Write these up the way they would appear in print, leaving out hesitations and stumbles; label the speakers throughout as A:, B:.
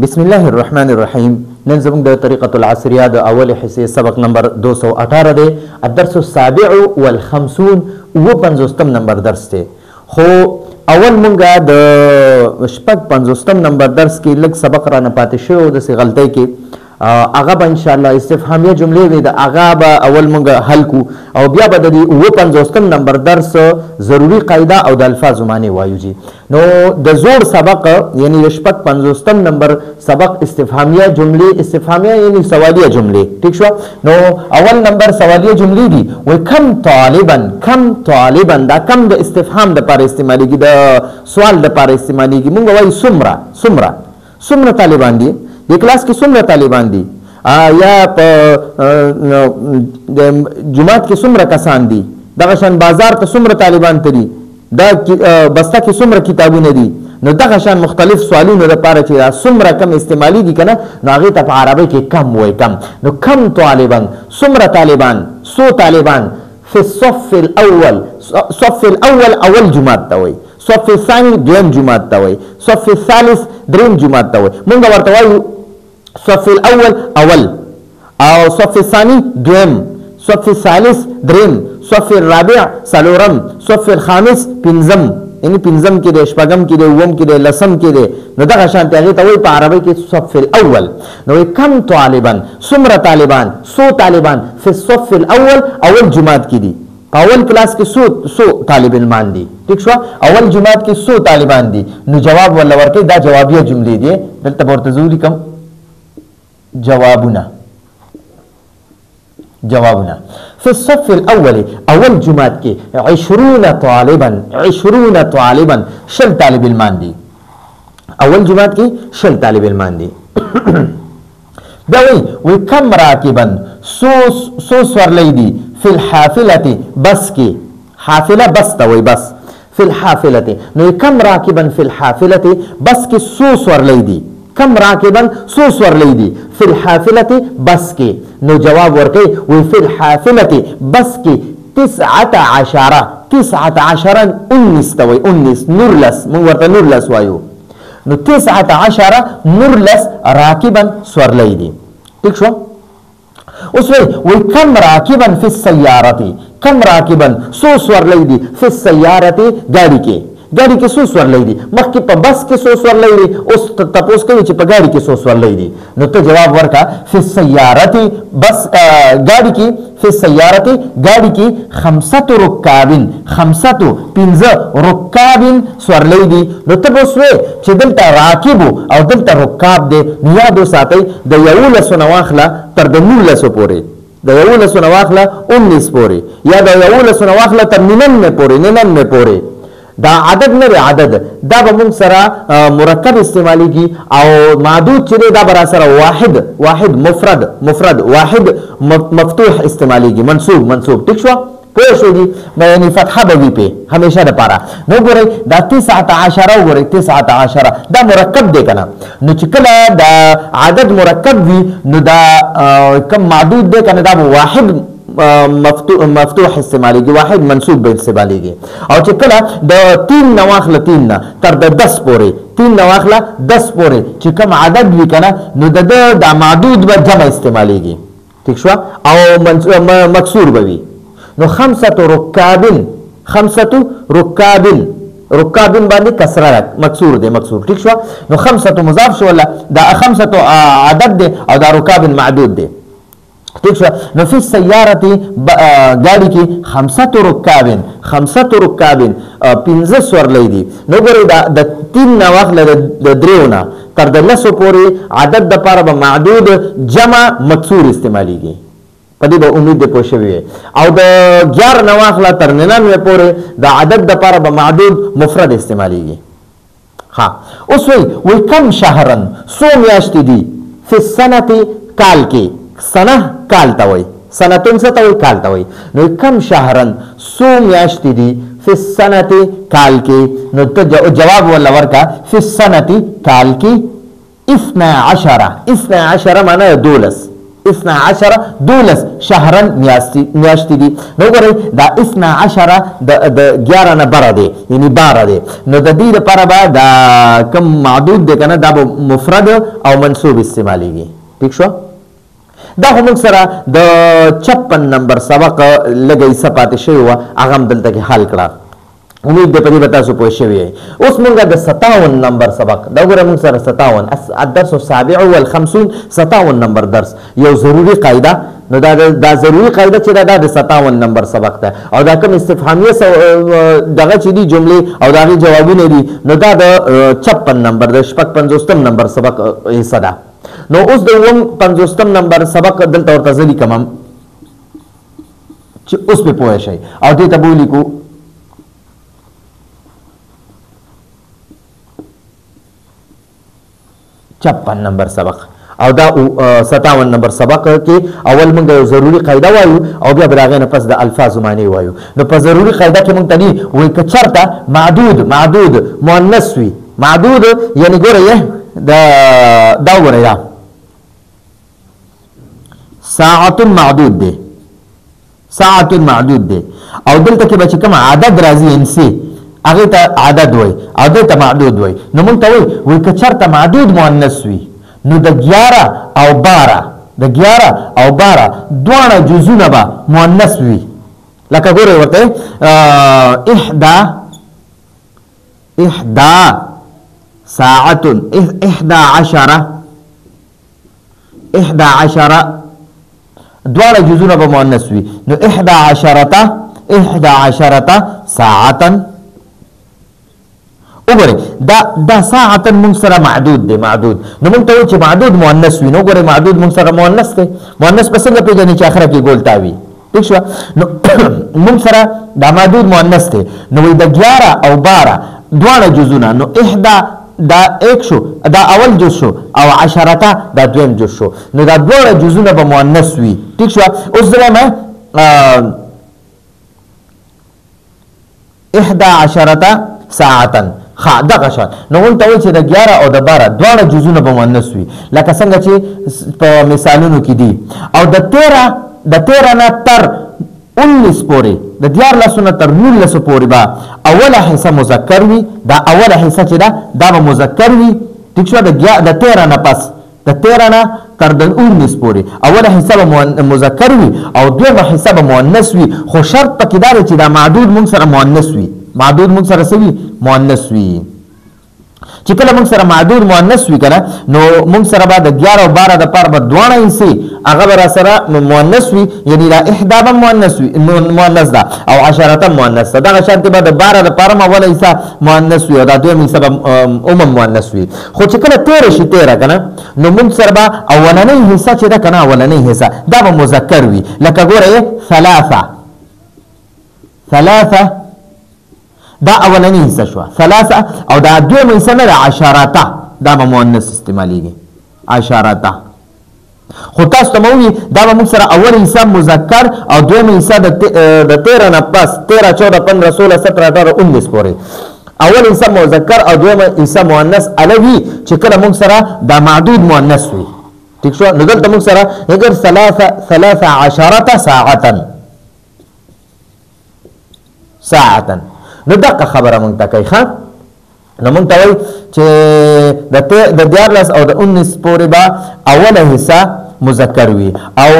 A: بسم الله الرحمن الرحیم. نن زموږ د طریقة العصریه د اول حصے سبق نمبر 218 دی. الدرس السابع والخمسون 50 نمبر درس دی. خو اول مونږه د شپږ 50 نمبر درس کې لږ سبق را نه پاتې شو د څه غلطۍ کې هغه به ان شاء الله استفهامیه جملې وي د هغه به اول مونږ حل کو او بیا به د 50 نمبر درس ضروری قاعده او د الفاظ معنی وایو جی. نو د زوړ سبق یعنی د شپږ 50 نمبر سبق استفهامیه جملې استفهامیه یعنی سوالیه جملې ٹھیک شو. نو اول نمبر سوالیه جملې دي و کم طالبا دا کم د استفهام د لپاره استعمالېږي د سوال د لپاره استعمالېږي. مونږ وایو څومره طالبان دي د کلاس کې څومره طالبان دي یا په جماعت کې څومره کسان دي دغه شان بازار ته څومره طالبان ته دي دا بسته کې څومره کتابونه دي. نو دغه شان مختلف سوالونو لپاره چې څومره کم استعمالېږي که نه نو هغې ته په عربۍ کې کم وایي کم. نو کم طالبان څومره طالبان څو طالبان فی الصف الاول صف الاول اول جماعت ته وایي صف الثاني دویم جماعت ته وایي صف الثالث دریم جماعت ته وایي. مونږ ورته وایو صف الاول اول او صف الثاني دویم صف الثالث دریم صف الرابع څلورم صف الخامس پنځم یعنی پنځم کې دی شپږم کې دی اووم کې دی لسم کې دی. نو دغه شانتې هغې ته وایي په عربۍ کې صف الاول. نو کم طالبان څومره طالبان څو طالبان فی الصف الاول اول جماعت کې دي اول کلاس کې څو طالب علمان دي ٹھیک شو. اول جماعت کې څو طالبان دي نو جواب ولا ورکوي دا جوابیه جملې دي. دلته به ورته زه ولیکم جوابونه فی الصف الاول اول جماعت کې 20 طالبا شل طالب علمان دي اول جماعت کې شل طالب علمان دي. بیا وی کم راکبا سو سورلی دي فی الحافلة بس کې حافله بس ته وی بس فی الحافلة. نو کم راکبا فی الحافلة بس کې سو سورلی دي کم راکبا سو سورلی دي فی الحافلة بس کې. نو جواب ورکوي وی فی الحافلة بس کې 19 19 ته وی 19 نورلس مونږ ورته نورلس وایو. نو 19 نورلس راکبا سورلی دي ٹھیک شو. اوس وی کم راکبا فی السیارة کم راکبا سو سورلی دي فی السیارة गाड़ी کې سو سورلی دي مخکې په بس کې سو سورلی دي اوس تپوس کوي چې په गाड़ी کې سو سورلی دي. نو ته جواب ورکا فی السیارة بس गाड़ी کې فی السیارة गाड़ी کې 5 رکابن 5 رکاب سورلی دي. نو ته اوس وې چې دلته راکب او دلته رکاب دي نو یاد وساتئ د 11 نه واخله تر د 19 پورې د 11 نه واخله 19 پورې یا د 11 نه واخله تر 99 پورې دا عدد نه عدد دا به موږ سره مرکب استعمالیږي او معدود چې دا به سره واحد مفرد واحد مفتوح استعمالیږي منصوب ٹھیک شو پوه شو دي یعنی فتحه به وي په همیشه لپاره. نو ګورئ دا 19 وګورئ 19 دا مرکب دی کنه. نو چې کله دا عدد مرکب وي نو دا کم معدود دی کنه دا واحد مفتوح استعمالیږي واحد منصوب به استعمالیږي. او چې کله د 3 نواخله 3 نه تر د 10 پورې 3 نواخله 10 پورې چې کوم عدد وي کنه نو د معدود به جمع استعمالیږي ٹھیک شو او مکسور به وي. نو 5 رکابن باندې کسره مکسور دی مکسور ٹھیک شو. نو 5 مضاف شو ولا دا 5 عدد دی او دا رکابن معدود دی ٹھیک شو. نو فی السیارة गाड़ी کې 5 رکابن 15 سورلی دي. نو ګورئ د 3 نه واخله د 3 نه تر د 10 پورې عدد د پاره به معدود جمع مکسور استعمالیږي په دې به امید ده پوه شوي. او د 11 نه واخله تر 99 پورې د عدد د پاره به معدود مفرد استعمالیږي. ها اوس وی کم شهرن څو میاشتې دي فی السنة کال کې سنه کال ته وایي سنتون څه ته وایي کال ته وایي. نو کم شهرن څو میاشتې دي فی السنة کال کې. نو ته جواب ولا ورکا فی السنة کال کې 12 12 معنی 12 12 دولس شهرن میاشتې دي نو ګورئ دا 12 د 11 نه بره دی یعنی 12 دی نو د دې لپاره به دا کم معدود دی کنه دا به مفرد او منصوب استعمالیږي ٹھیک شو دا هم سره د 56 نمبر سبق لګي سپاتې شوی و هغه دلته کې حل کړه امید ده په دې به تاسو پوه شوي اوس مونږ د 57 نمبر سبق دا ګوره مونږ سره 57 الدرس السابع والخمسون 57 نمبر درس یو ضروري قاعده نو دا ضروري قاعده چې دا د 57 نمبر سبق ده او دا کوم استفهامیه دغه چې دي جملې او دغه جوابونه دي نو دا د 56 نمبر د 55 نمبر سبق حصہ ده نو اوس د 50 نمبر سبق دلته ورته ځلی کوم چې اوس په پوه شئ او دې ته بولی کو 56 نمبر سبق او دا 57 نمبر سبق کې اول موږ یو ضروري قاعده وایو او بیا براغه نه پس د الفاظ معنی وایو نو په ضروري قاعده کې موږ تدي وای کچرته معدود مؤنث وي معدود یعنی ګوره دا ګوره یا ساعت معدود دی او دلته کې به کوم عدد راځي انسی هغه ته عدد وای او دلته معدود وای نو موږ ته وای کچرته معدود مؤنث وي نو د 11 او 12 دواړه جزونه به مؤنث وي لکه ګوره ورته 11 ساعت 11 دواړه جزونه به مؤنث وي نو 11 ساعتا وګوره دا ساعتا موږ سره معدود دی نو موږ ته چې معدود مؤنث وي نو ګوره معدود موږ سره مؤنث دی مؤنث په څنګه پیژنې چې اخره کې ګول تاوي ٹھیک شو نو موږ سره دا معدود مؤنث دی نو د 11 او 12 دواړه جزونه نو 11 دا 1 شو دا اول جز شو او 10 دا دویم جز شو نو دا دواړه جزونه به مؤنث وي ٹھیک شو اوس زما 11 ساعتا دغه شان نو ولته وایي چې د 11 او د 12 دواړه جزونه به مؤنث وي لکه څنګه چې په مثالونو کې دي او د 13 نه تر 19 پورې د 14 نه تر 19 پورې به اوله حصہ مذکر وي دا اوله حصہ چې دا به مذکر وي ٹھیک شو د 13 نه پس د 13 نه تر 19 پورې اوله حصہ به مذکر وي او دویمه حصہ به مؤنث وي خو شرط پکې دا چې دا معدود موږ سره مؤنث وي معدود موږ سره سوي مؤنث وي چې کله موږ سره معدود مؤنث وي کنه نو موږ سره به د 11 او 12 د پر به دوانه حصے هغه به سره مؤنث وي یعنی دا 11 مؤنث وي مؤنث ده او 10 مؤنث ده دا شرط به د 12 د پر اوله حصہ مؤنث وي او دا دویم حصہ مؤنث وي خو چې کله 13 شي 13 کنه نو موږ سره به اولنۍ حصہ چې ده کنه اولنۍ حصہ دا به مذکر وي لکه ګوره 3 دا اولنی حصہ شو 3 او دا دویم حصہ نه 10 دا به مؤنث استعمالیږي 10 خو تاسو ته موي دا به موږ سره اول حصہ مذکر او دویم حصہ د 13 نه پس 13 14 15 16 17 18 19 پورې اول حصہ مذکر او دویم حصہ مؤنث الوی چې کله موږ سره دا معدود مؤنث وي ٹھیک شو نو دلته موږ سره اگر 13 ساعتا نو دغه خبره مونږ ته کوي ښه نو مونږ ته وایي چې د 14 او د 19 پورې به اوله حصہ مذکر وي او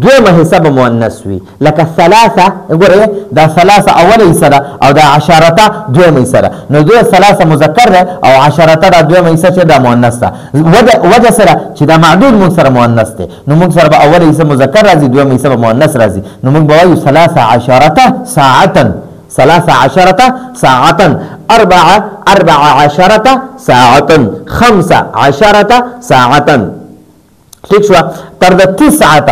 A: دویمه حصہ به مؤنث وي لکه 3 ګوره دا 3 اوله حصہ ده او دا 10 دویمه حصہ ده نو دوی 3 مذکر ده او 10 دا دویمه حصہ چې دا مؤنث ده وجه سره چې دا معدود مونږ سره مؤنث ده نو مونږ سره به اوله حصہ مذکر راځي دویمه حصہ به مؤنث راځي نو مونږ به وایو 13 ساعتا 13 ساعة 14 ساعة 15 ساعة ٹھیک شو تر د 19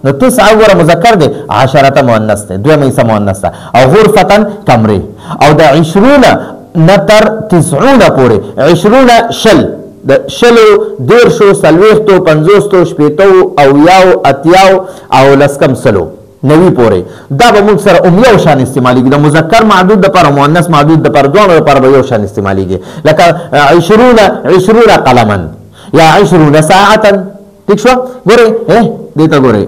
A: نو 9 ور مذکر دی 10 مؤنث دی دویمه حصہ مؤنث ده او غرفتن کمره او د 20 نتر 90 پورې 20 شل د شلو 150 سلويختو 50 شپېتو او یاو اتیاو او لسکم سلو نوی پورې دا به موږ سره یو شان استعمالیږي د مذکر معدود د پر مؤنث معدود د پر دوه پر یو شان استعمالیږي لکه 20 قلما یا 20 ساعتا. ٹھیک شو ګورئ دې ته ګورئ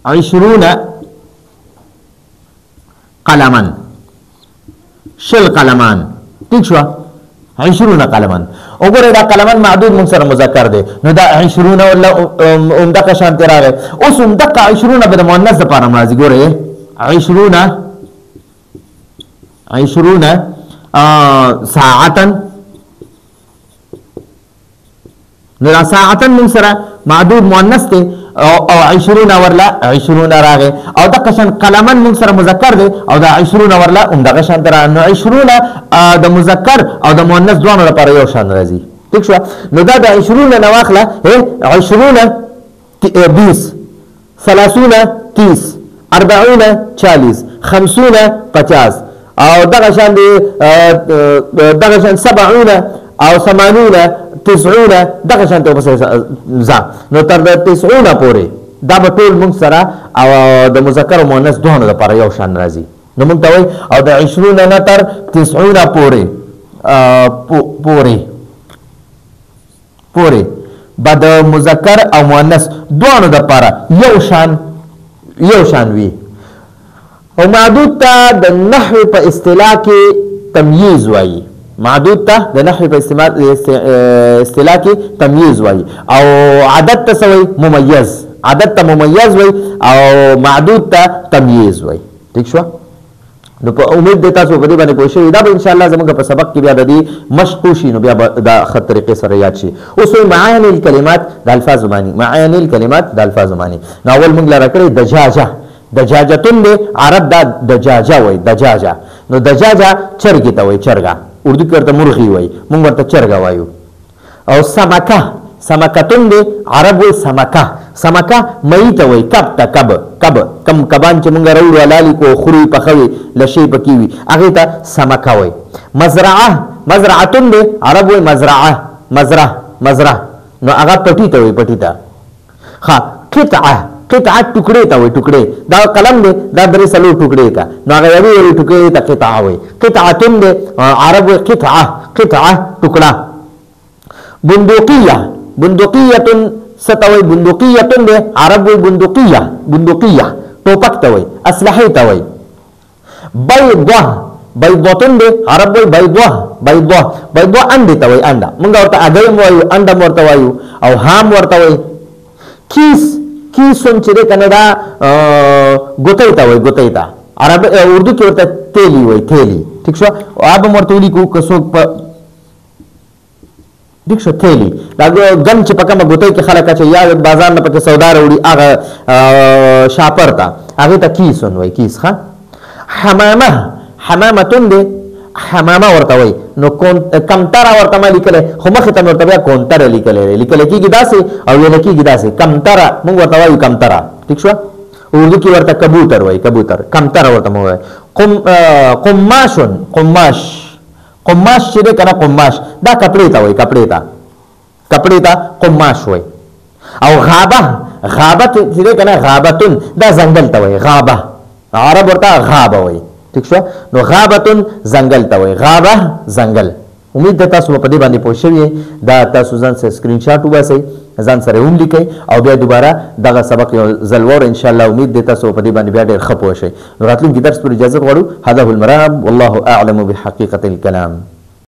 A: 20 قلما شل قلمان. ٹھیک شو 20 قلما. وګورئ دا قلمان معدود موږ سره مذکر دی نو دا 20 ولا همدغه شانتې راغی. اوس همدغه 20 به د مؤنث دپاره راځي. ګورئ 20 ساعتا. نو دا ساعتا موږ سره معدود مؤنث دی او 20 ورلا 20 راغی او دغه شان قلمن موږ سره مذکر دی او دا 20 ورلا همدغه شان تر نو 20 د مذکر او د مؤنث دوه لپاره یو شان راځي. ٹھیک شو نو دا د 20 نه واخله 20 20 30 30 40 40 50 50 او دغه شان دی دغه شان 70 او 80 90 دغه شان ته ځه نو تر د 90 پورې دا به ټول موږ سره او د مذکر او مؤنث دوه لپاره یو شان راځي. نو موږ ته وایي او د 20 نه تر 90 پورې به د مذکر او مؤنث دوه لپاره یو شان وي. او معدود ته د نحو په اصطلاح کې تمییز وایي. معدود ته د نحو په اصطلاح کې تمییز وایي او عدد ته څه وایي ممیز. عدد ته ممیز وایي او معدود ته تمییز وایي. ٹھیک شو نو په امید دی تاسو په دې باندې پوه شئ. دا به انشاءالله زموږ په سبق کې بیا د دې مشق وشي نو بیا به دا ښه طریقې سره یاد شي. اوس وایي معانی الکلمات د الفاظو معنی. معانی الکلمات د الفاظو معنی. نو اول موږ لره کړی دجاجه. دجاجتون دی عرب دا دجاجه وایي. دجاجه نو دجاجه چرګې ته وایي. چرګه اردو کې ورته مرغي وایي موږ ورته چرګه وایو. او سمکه سمکتون دی عرب وایي سمکه. سمکه مئی ته وایي. کب ته کب کم کبان چې موږ راوړو حلالي کو خوري پخوي لشي پکې وي هغې ته سمکه وایي. مزرعه مزرعتون دی عرب وایي مزرعه مزرعه نو هغه پټي ته وایي. پټي ته ښه. قطعه قطعه ټوکړې ته وایي. ټوکړې دا قلم دی دا درې څلور ټوکړې ته نو هغه یوې ټوکړې ته قطعه وایي. قطعتون دی عرب وایي قطعه ټوکړه. بندقیه بندقیتون څه ته وایي. بندقیتون دی عرب وایي بندقیه ټوپک ته وایي. اسلحې ته وایي. بیضه بیضتون دی عرب وایي بیضه انډې ته وایي. انډه موږ ورته اګۍ وایو انډه ورته وایو او هام ورته وایي. کیسون چې دی که نه دا ګوتۍ ته وایي. ګوتۍ ته عرب اردو کې ورته تیلی وایي. تیلی ٹھیک شو آب هم ورته ولیکو که څوک په ٹھیک شو تیلی دا ګن چې په کومه ګوتۍ کې خلک اچوي یا بازار نه پکې سودا راوړي هغه شاپر ته هغې ته کیسون وایي. کیس ښه. حمامتون دی حمامه ورته وایي. نو کمتره ورته ما لیکلی خو مخې ته مې ورته بیا کونتره لیکلی کېږي داسې او ویلی کېږي داسې. کمتره موږ ورته وایو کمتره. ټیک شوه. اردو کې ورته کبوتر وایي. کبوتر کمتره ورته مو وایي. قماشون قماش چې دی که نه قماش دا کپړې ته وایي. کپړې ته قماش وایي. او غابه چې دی که نه غابتون دا ځنګل ته وایي. غابه عرب ورته غابه وایي. ٹھیک شو نو غابتون ځنګل ته وایي. غابه ځنګل. امید ده تاسو په دې باندې پوه شوي دا تاسو ځان سره سکرین شاټ وباسئ ځان سره هم لیکئ او بیا دوباره دغه سبق یو ځل واورئ. انشاءالله امید ده تاسو په دې باندې بیا ډېر ښه پوه شئ. نو راتلونکي درس پورې اجازت غواړو. هذا هو المرام والله اعلم بحقیقة الكلام.